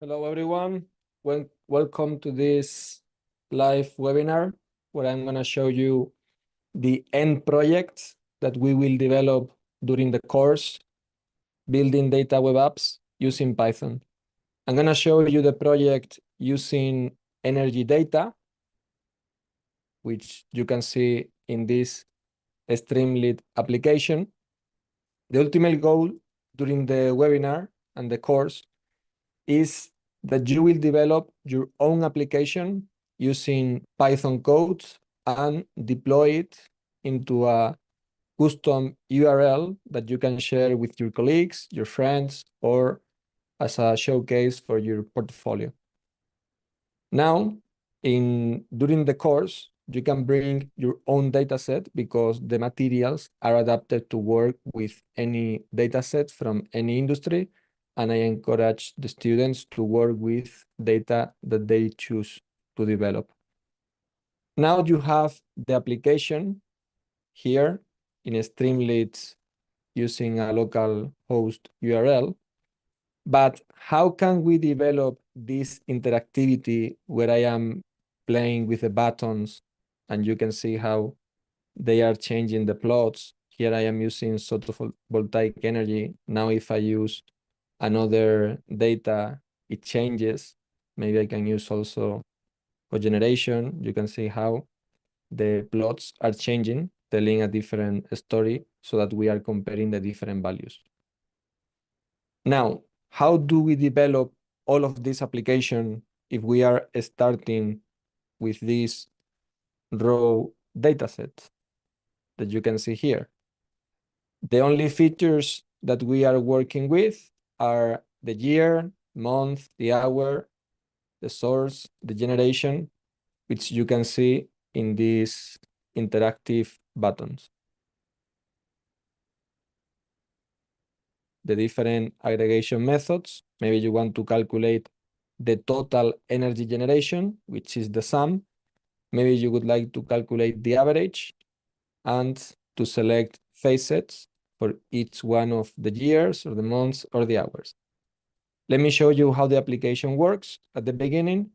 Hello, everyone. Welcome to this live webinar where I'm going to show you the end project that we will develop during the course, Building Data Web Apps using Python. I'm going to show you the project using energy data, which you can see in this Streamlit application. The ultimate goal during the webinar and the course is that you will develop your own application using Python code and deploy it into a custom URL that you can share with your colleagues, your friends, or as a showcase for your portfolio. Now, during the course, you can bring your own dataset because the materials are adapted to work with any dataset from any industry, and I encourage the students to work with data that they choose to develop. Now you have the application here in Streamlit using a local host URL. But how can we develop this interactivity where I am playing with the buttons and you can see how they are changing the plots? Here I am using photovoltaic energy. Now if I use another data, it changes. Maybe I can use also cogeneration. You can see how the plots are changing, telling a different story so that we are comparing the different values. Now, how do we develop all of this application if we are starting with this raw dataset that you can see here? The only features that we are working with are the year, month, the hour, the source, the generation, which you can see in these interactive buttons. The different aggregation methods. Maybe you want to calculate the total energy generation, which is the sum. Maybe you would like to calculate the average and to select facets for each one of the years or the months or the hours. Let me show you how the application works at the beginning,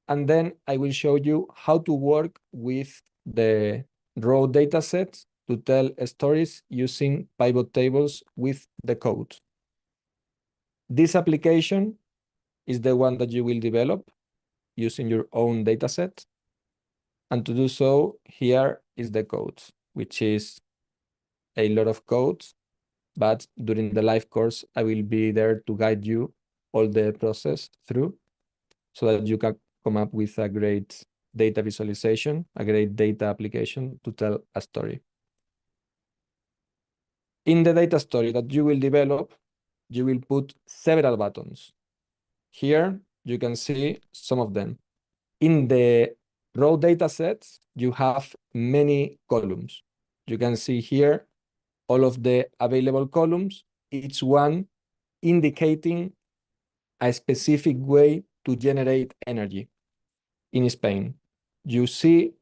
and then I will show you how to work with the raw data sets to tell stories using pivot tables with the code. This application is the one that you will develop using your own dataset. And to do so, here is the code, which is a lot of code, but during the live course, I will be there to guide you all the process through so that you can come up with a great data visualization, a great data application to tell a story. In the data story that you will develop, you will put several buttons. Here, you can see some of them. In the raw data sets, you have many columns. You can see here all of the available columns, each one indicating a specific way to generate energy. In Spain, you see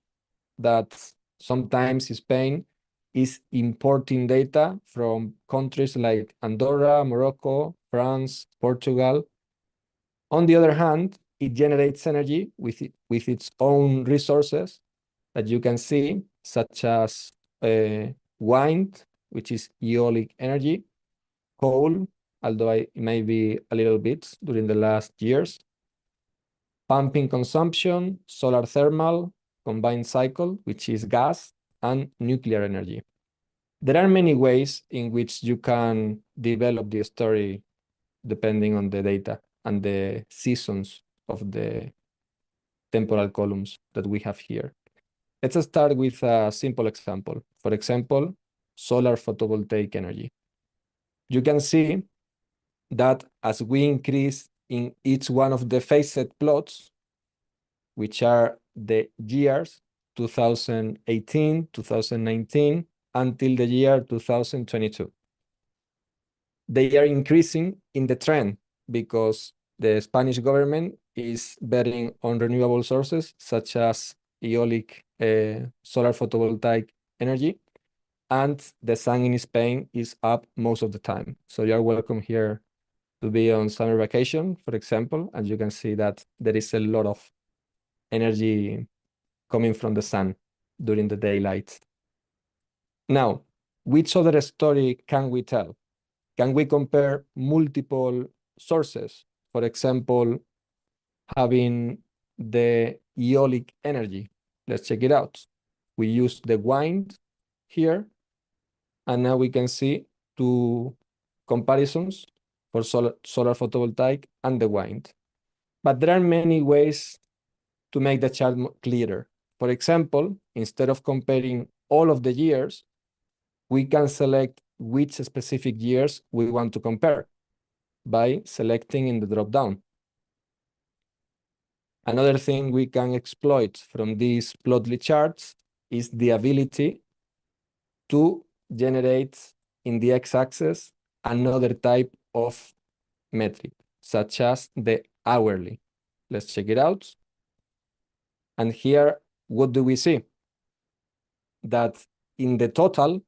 that sometimes Spain is importing data from countries like Andorra, Morocco, France, Portugal. On the other hand, it generates energy with its own resources that you can see, such as wind, which is eolic energy, coal, although it may be a little bit during the last years, pumping consumption, solar thermal, combined cycle, which is gas, and nuclear energy. There are many ways in which you can develop the story depending on the data and the seasons of the temporal columns that we have here. Let's start with a simple example. For example, solar photovoltaic energy. You can see that as we increase in each one of the phase-set plots, which are the years 2018, 2019, until the year 2022. They are increasing in the trend because the Spanish government is betting on renewable sources such as eolic, solar photovoltaic energy, and the sun in Spain is up most of the time. So you are welcome here to be on summer vacation, for example, and you can see that there is a lot of energy coming from the sun during the daylight. Now, which other story can we tell? Can we compare multiple sources? For example, having the eolic energy. Let's check it out. We use the wind here, and now we can see two comparisons for solar photovoltaic and the wind. But there are many ways to make the chart clearer. For example, instead of comparing all of the years, we can select which specific years we want to compare by selecting in the drop-down. Another thing we can exploit from these plotly charts is the ability to generate in the x-axis another type of metric, such as the hourly. Let's check it out. And here, what do we see? That in the total,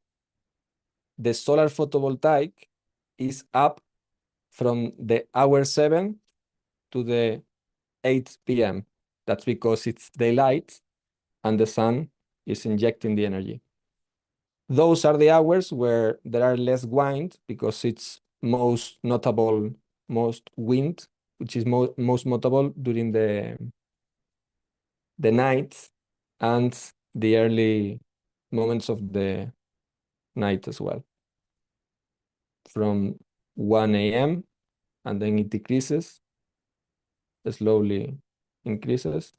the solar photovoltaic is up from the hour 7 to the 8 p.m. That's because it's daylight and the sun is injecting the energy. Those are the hours where there are less wind because it's most wind, which is most notable during the night and the early moments of the night as well. From 1 a.m. and then it decreases, slowly increases.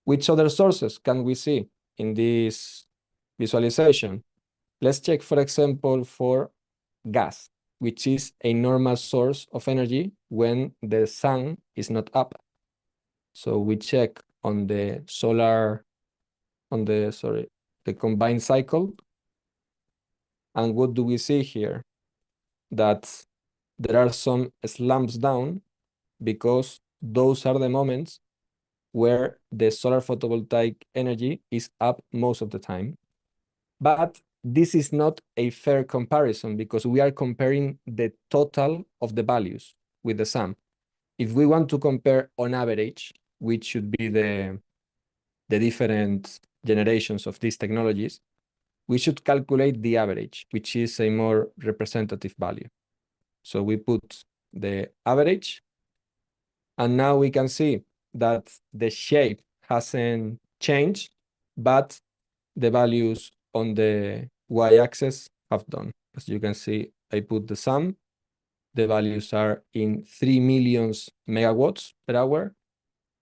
Which other sources can we see in this visualization? Let's check, for example, for gas, which is a normal source of energy when the sun is not up. So we check on the the combined cycle. And what do we see here? That there are some slumps down because those are the moments where the solar photovoltaic energy is up most of the time. But this is not a fair comparison because we are comparing the total of the values with the sum. If we want to compare on average, which should be the different generations of these technologies, we should calculate the average, which is a more representative value. So we put the average, and now we can see that the shape hasn't changed, but the values on the y-axis have done. As you can see, I put the sum. The values are in 3 million megawatts per hour.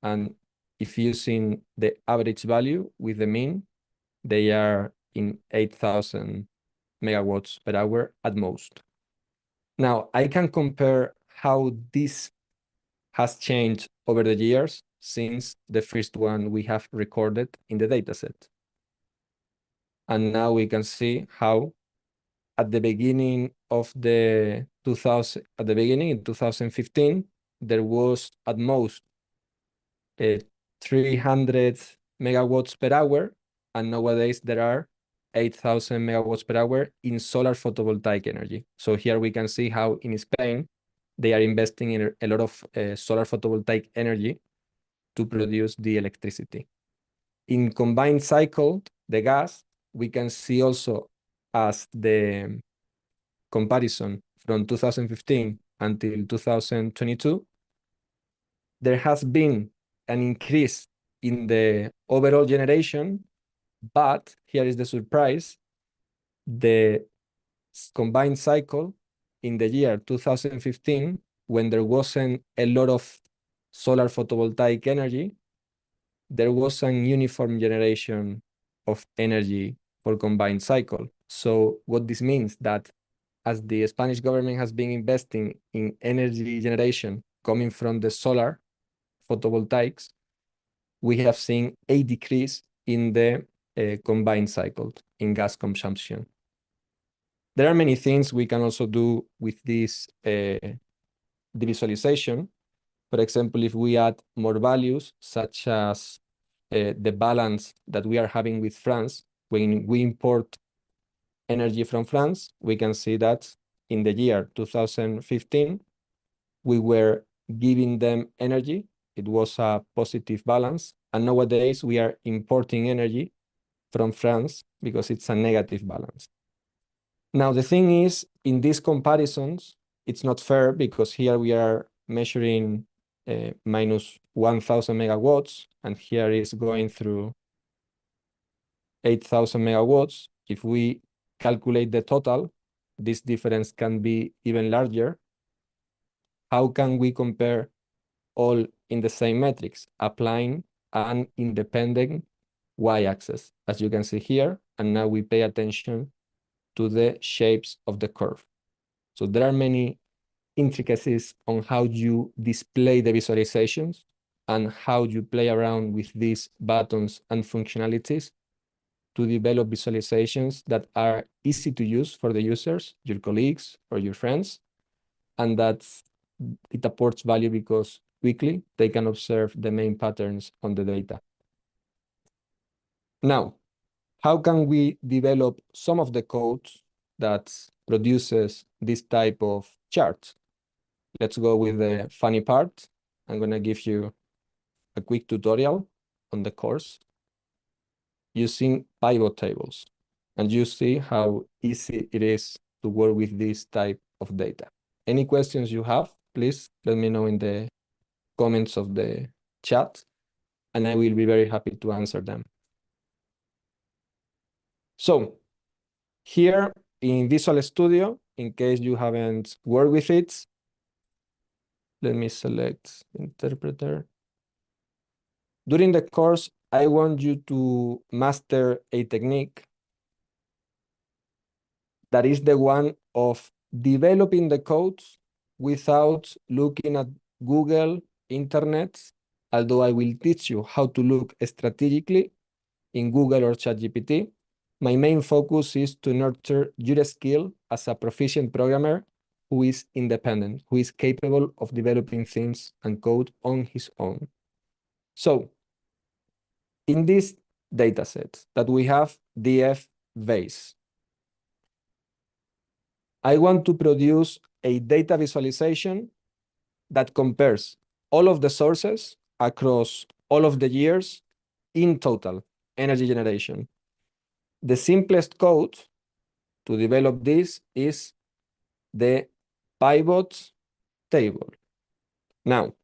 And if using the average value with the mean, they are in 8,000 megawatts per hour at most. Now, I can compare how this has changed over the years since the first one we have recorded in the dataset. And now we can see how at the beginning of in 2015, there was at most 300 megawatts per hour, and nowadays there are 8,000 megawatts per hour in solar photovoltaic energy. So here we can see how in Spain, they are investing in a lot of solar photovoltaic energy to produce the electricity. In combined cycle, the gas, we can see also as the comparison from 2015 until 2022, there has been an increase in the overall generation, but here is the surprise, the combined cycle in the year 2015, when there wasn't a lot of solar photovoltaic energy, there was an uniform generation of energy for combined cycle. So what this means that as the Spanish government has been investing in energy generation coming from the solar photovoltaics, we have seen a decrease in the combined cycle in gas consumption. There are many things we can also do with this visualization. For example, if we add more values, such as the balance that we are having with France, when we import energy from France, we can see that in the year 2015, we were giving them energy. It was a positive balance. And nowadays we are importing energy from France because it's a negative balance. Now, the thing is, in these comparisons, it's not fair because here we are measuring minus 1000 megawatts, and here is going through 8000 megawatts. If we calculate the total, this difference can be even larger. How can we compare all in the same metrics, applying an independent y-axis, as you can see here? And now we pay attention to the shapes of the curve. So there are many intricacies on how you display the visualizations and how you play around with these buttons and functionalities to develop visualizations that are easy to use for the users, your colleagues, or your friends, and that it apports value because quickly they can observe the main patterns on the data. Now, how can we develop some of the code that produces this type of charts? Let's go with the funny part. I'm going to give you a quick tutorial on the course using pivot tables. And you see how easy it is to work with this type of data. Any questions you have, please let me know in the comments of the chat, and I will be very happy to answer them. So here in Visual Studio, in case you haven't worked with it, let me select interpreter. During the course, I want you to master a technique that is the one of developing the codes without looking at Google, internet, although I will teach you how to look strategically in Google or ChatGPT. My main focus is to nurture your skill as a proficient programmer who is independent, who is capable of developing things and code on his own. So in this dataset that we have DF base, I want to produce a data visualization that compares all of the sources across all of the years in total energy generation. The simplest code to develop this is the pivot table. Now,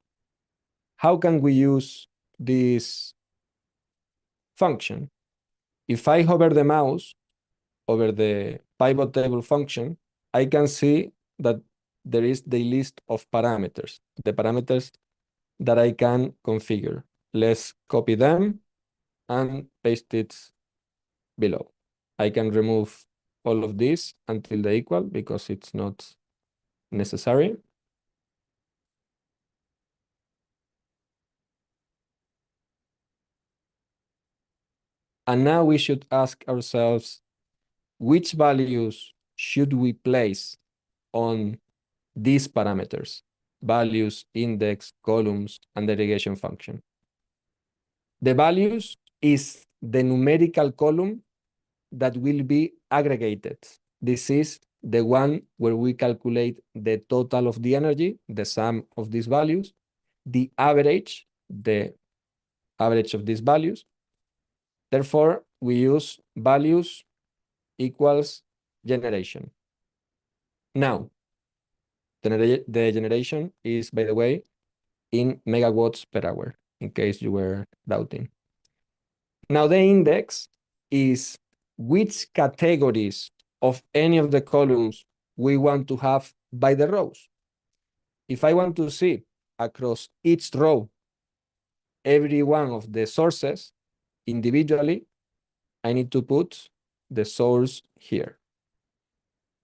how can we use this function? If I hover the mouse over the pivot table function, I can see that there is the list of parameters, the parameters that I can configure. Let's copy them and paste it below. I can remove all of this until the equal because it's not necessary. And now we should ask ourselves, which values should we place on these parameters? Values, index, columns, and the irrigation function. The values is the numerical column that will be aggregated. This is the one where we calculate the total of the energy, the sum of these values, the average of these values. Therefore, we use values equals generation. Now, the generation is, by the way, in megawatts per hour, in case you were doubting. Now, the index is which categories of any of the columns we want to have by the rows. If I want to see across each row every one of the sources individually, I need to put the source here.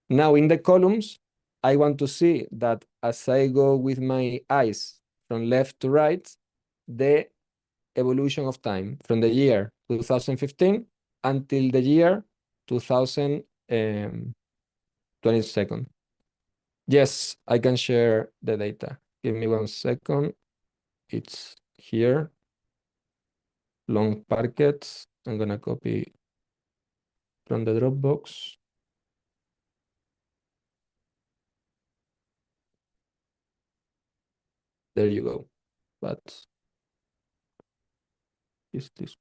Now in the columns, I want to see that as I go with my eyes from left to right, the evolution of time from the year 2015 until the year 2022. Yes, I can share the data. Give me 1 second. It's here. Long packets. I'm gonna copy from the Dropbox. There you go. But is this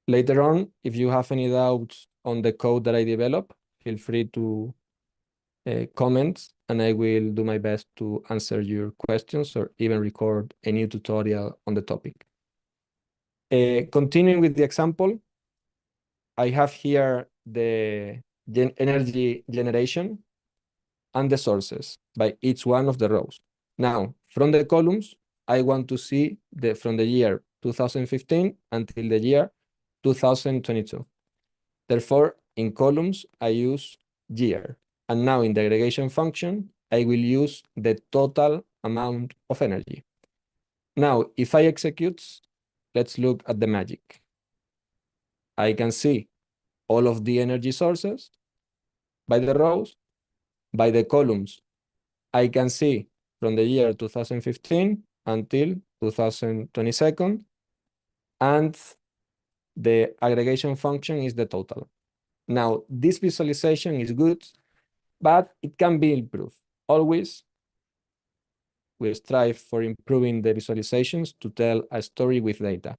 later on, if you have any doubts on the code that I develop, feel free to comment, and I will do my best to answer your questions or even record a new tutorial on the topic. Continuing with the example, I have here the energy generation and the sources by each one of the rows. Now, from the columns, I want to see from the year 2015 until the year 2022. Therefore, in columns, I use year. And now in the aggregation function, I will use the total amount of energy. Now, if I execute, let's look at the magic. I can see all of the energy sources by the rows. By the columns, I can see from the year 2015 until 2022, and the aggregation function is the total. Now, this visualization is good, but it can be improved. Always, we strive for improving the visualizations to tell a story with data.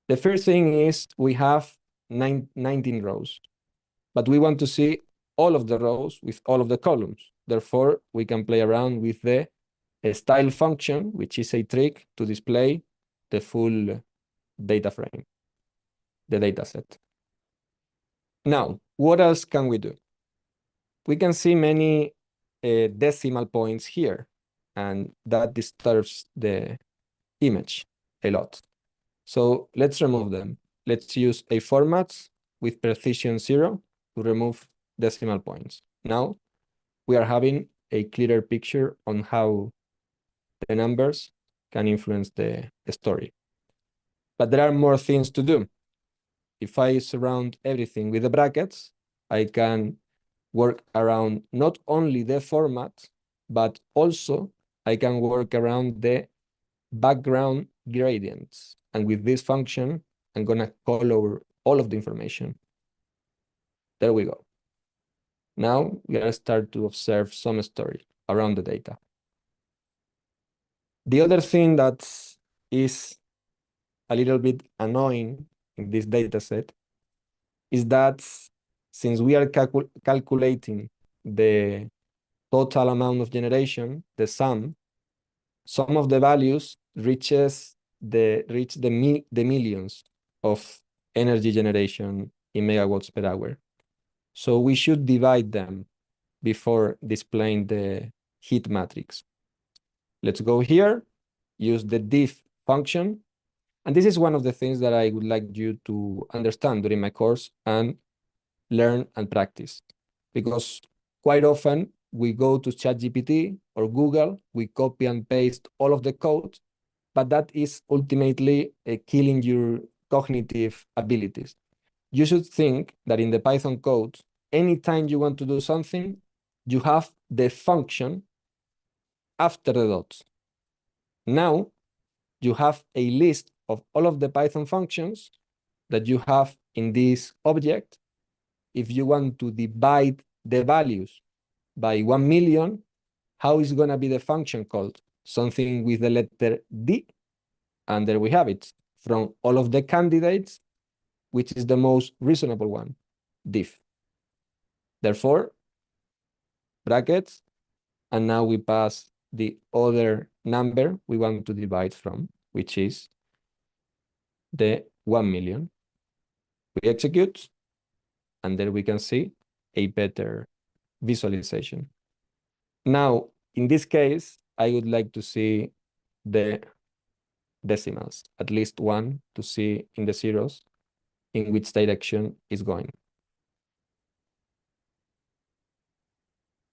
The first thing is we have 19 rows, but we want to see all of the rows with all of the columns. Therefore, we can play around with the style function, which is a trick to display the full data frame, the data set. Now, what else can we do? We can see many decimal points here, and that disturbs the image a lot. So let's remove them. Let's use a format with precision 0 to remove decimal points. Now we are having a clearer picture on how the numbers can influence the story. But there are more things to do. If I surround everything with the brackets, I can work around not only the format, but also I can work around the background gradients. And with this function, I'm gonna color all of the information. There we go. Now we're gonna start to observe some story around the data. The other thing that is a little bit annoying in this data set is that since we are calculating the total amount of generation, the sum, some of the values reach the millions of energy generation in megawatts per hour. So we should divide them before displaying the heat matrix. Let's go here, use the diff function. And this is one of the things that I would like you to understand during my course and learn and practice. Because quite often we go to ChatGPT or Google, we copy and paste all of the code, but that is ultimately killing your cognitive abilities. You should think that in the Python code, anytime you want to do something, you have the function after the dots. Now, you have a list of all of the Python functions that you have in this object. If you want to divide the values by 1 million, how is going to be the function called? Something with the letter D, and there we have it. From all of the candidates, which is the most reasonable one? Diff. Therefore, brackets, and now we pass the other number we want to divide from, which is the 1 million. We execute, and there we can see a better visualization. Now, in this case, I would like to see the decimals, at least one to see in the zeros in which direction is going.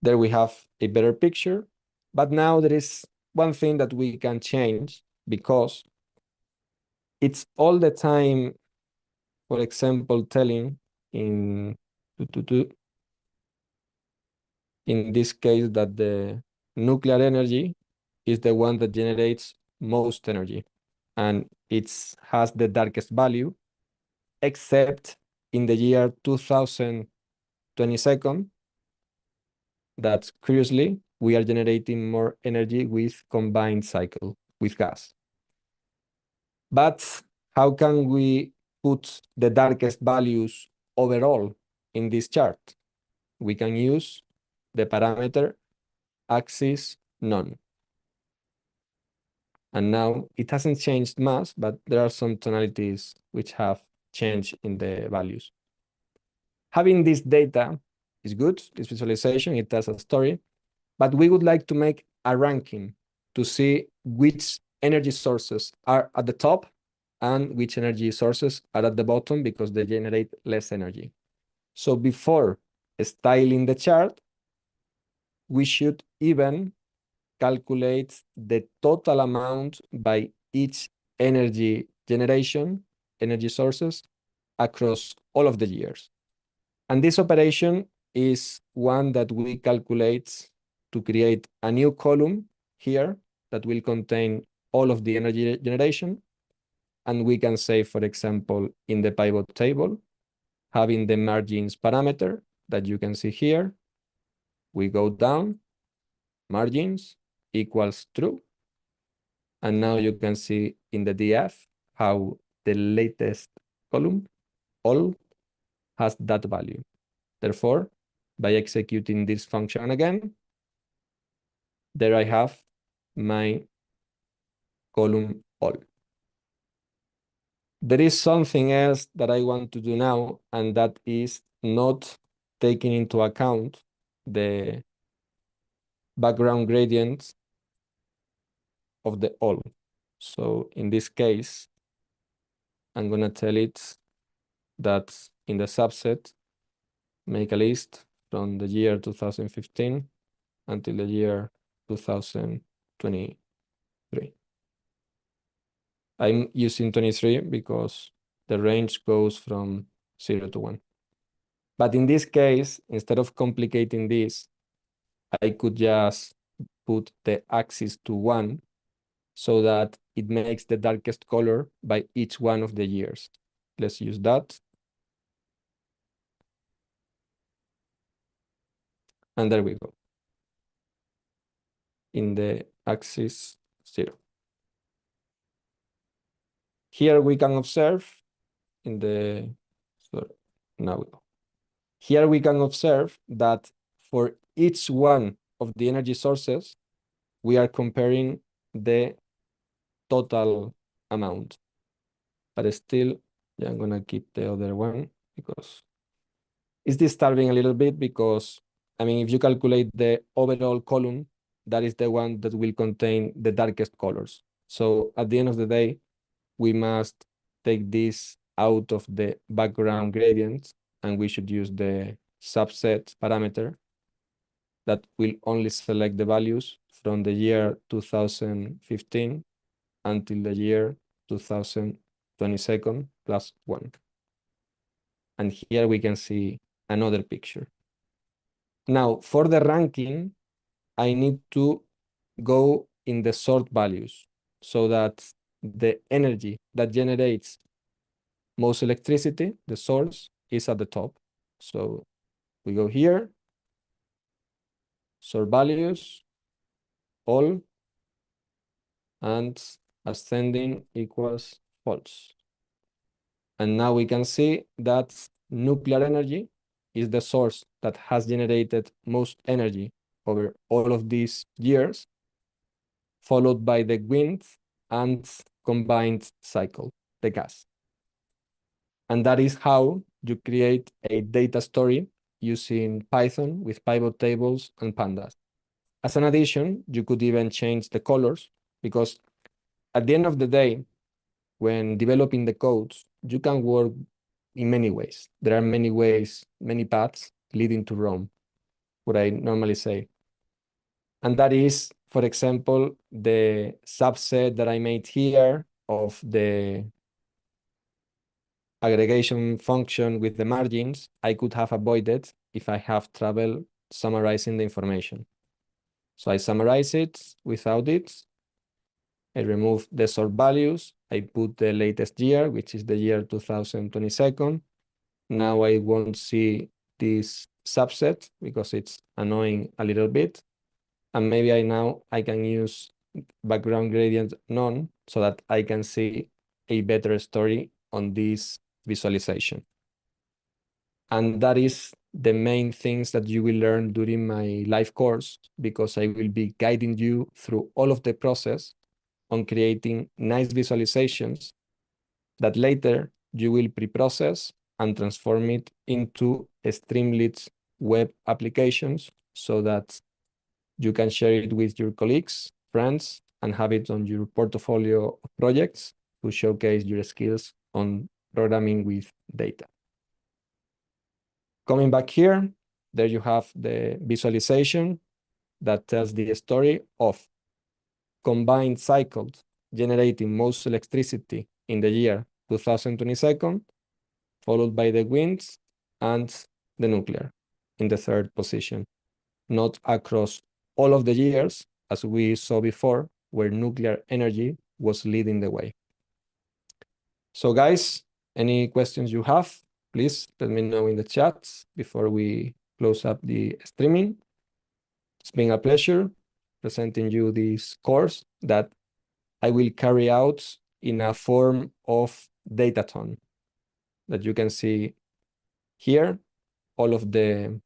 There we have a better picture, but now there is one thing that we can change because it's all the time, for example, telling in this case that the nuclear energy is the one that generates most energy, and it has the darkest value, except in the year 2022, 22nd, that curiously, we are generating more energy with combined cycle with gas. But how can we put the darkest values overall in this chart? We can use the parameter axis none. And now it hasn't changed much, but there are some tonalities which have changed in the values. Having this data is good, this visualization, it tells a story, but we would like to make a ranking to see which energy sources are at the top and which energy sources are at the bottom because they generate less energy. So before styling the chart, we should even calculate the total amount by each energy generation, energy sources across all of the years. And this operation is one that we calculate to create a new column here that will contain all of the energy generation. And we can say, for example, in the pivot table, having the margins parameter that you can see here, we go down, margins equals true. And now you can see in the DF how the latest column, all, has that value. Therefore, by executing this function again, there I have my column all. There is something else that I want to do now, and that is not taking into account the background gradients of the all. So in this case, I'm going to tell it that in the subset, make a list from the year 2015 until the year 2023. I'm using 23 because the range goes from 0 to 1. But in this case, instead of complicating this, I could just put the axis to 1 so that it makes the darkest color by each one of the years. Let's use that. And there we go. In the axis 0. Here we can observe in the, sorry, now we go. Here we can observe that for each one of the energy sources, we are comparing the total amount. But still, yeah, I'm gonna keep the other one because it's disturbing a little bit because, I mean, if you calculate the overall column, that is the one that will contain the darkest colors. So at the end of the day, we must take this out of the background gradients, and we should use the subset parameter that will only select the values from the year 2015 until the year 2022 plus 1. And here we can see another picture. Now, for the ranking, I need to go in the sort values so that the energy that generates most electricity, the source, is at the top. So we go here, sort values, all, and ascending equals false. And now we can see that nuclear energy is the source that has generated most energy over all of these years, followed by the wind and combined cycle, the gas. And that is how you create a data story using Python with pivot tables and pandas. As an addition, you could even change the colors because at the end of the day, when developing the codes, you can work in many ways. There are many ways, many paths leading to Rome, what I normally say. And that is, for example, the subset that I made here of the aggregation function with the margins, I could have avoided if I have trouble summarizing the information. So I summarize it without it. I remove the sort values. I put the latest year, which is the year 2022. Now I won't see this subset because it's annoying a little bit. And maybe I can use background gradient none so that I can see a better story on this visualization. And that is the main things that you will learn during my live course, because I will be guiding you through all of the process on creating nice visualizations that later you will pre-process and transform it into Streamlit web applications so that you can share it with your colleagues, friends, and have it on your portfolio of projects to showcase your skills on programming with data. Coming back here, there you have the visualization that tells the story of combined cycles generating most electricity in the year 2022, followed by the winds and the nuclear in the third position, not across all of the years, as we saw before, where nuclear energy was leading the way. So guys, any questions you have, please let me know in the chat before we close up the streaming. It's been a pleasure presenting you this course that I will carry out in a form of Datathon that you can see here, all of the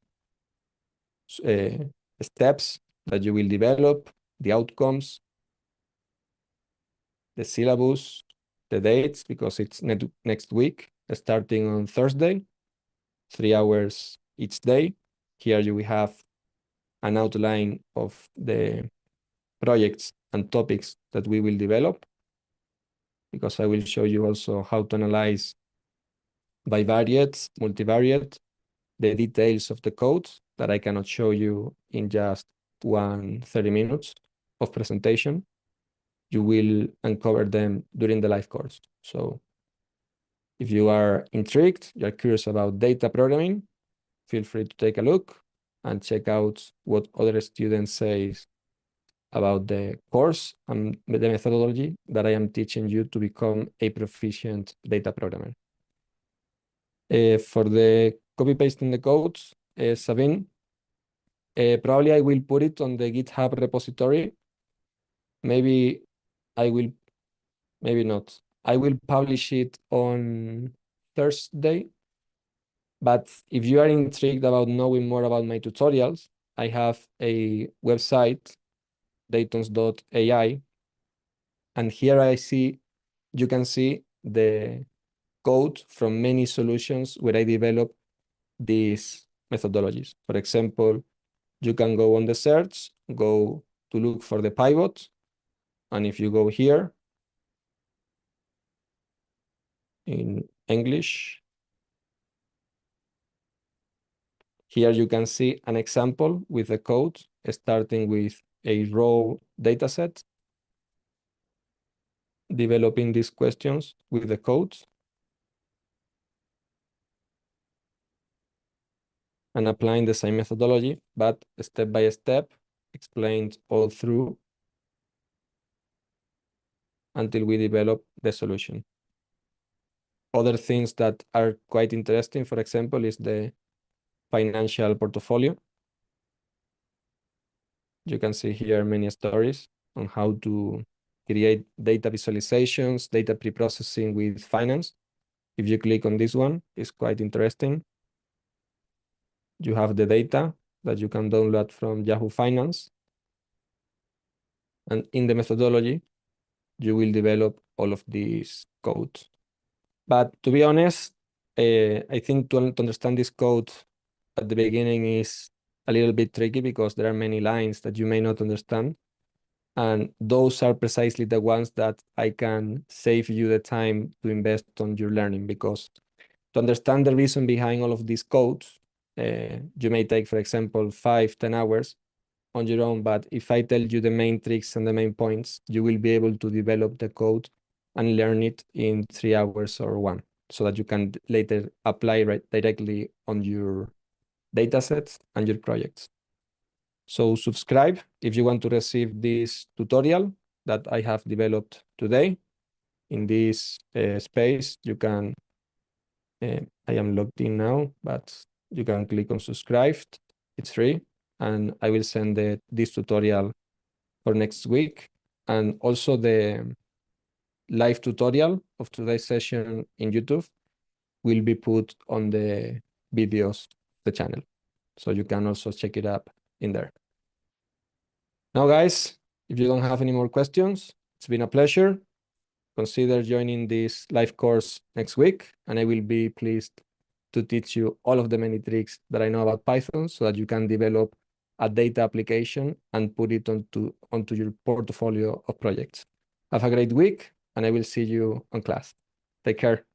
steps that you will develop, the outcomes, the syllabus, the dates, because it's next week, starting on Thursday, 3 hours each day. Here you will have an outline of the projects and topics that we will develop, because I will show you also how to analyze bivariate, multivariate, the details of the code that I cannot show you in just 30 minutes of presentation. You will uncover them during the live course. So if you are intrigued, you're curious about data programming, feel free to take a look and check out what other students say about the course and the methodology that I am teaching you to become a proficient data programmer. For the copy pasting the codes, Sabine, probably I will put it on the GitHub repository. Maybe I will, maybe not. I will publish it on Thursday. But if you are intrigued about knowing more about my tutorials, I have a website, datons.ai. And here you can see the code from many solutions where I develop these methodologies. For example, you can go on the search, go to look for the pivot. And if you go here in English, here you can see an example with the code starting with a raw dataset, developing these questions with the code, and applying the same methodology, but step by step, explained all through until we develop the solution. Other things that are quite interesting, for example, is the financial portfolio. You can see here many stories on how to create data visualizations, data pre-processing with finance. If you click on this one, it's quite interesting. You have the data that you can download from Yahoo Finance. And in the methodology, you will develop all of these codes. But to be honest, I think to understand this code at the beginning is a little bit tricky because there are many lines that you may not understand. And those are precisely the ones that I can save you the time to invest on your learning, because to understand the reason behind all of these codes, you may take, for example, 5-10 hours on your own. But if I tell you the main tricks and the main points, you will be able to develop the code and learn it in 3 hours or 1, so that you can later apply directly on your datasets and your projects. So subscribe if you want to receive this tutorial that I have developed today. In this space, you can, I am logged in now, but You can click on subscribe. It's free. And I will send this tutorial for next week. And also the live tutorial of today's session in YouTube will be put on the videos of the channel. So you can also check it up in there. Now, guys, if you don't have any more questions, it's been a pleasure. Consider joining this live course next week, and I will be pleased to teach you all of the many tricks that I know about Python so that you can develop a data application and put it onto your portfolio of projects. Have a great week, and I will see you on class. Take care.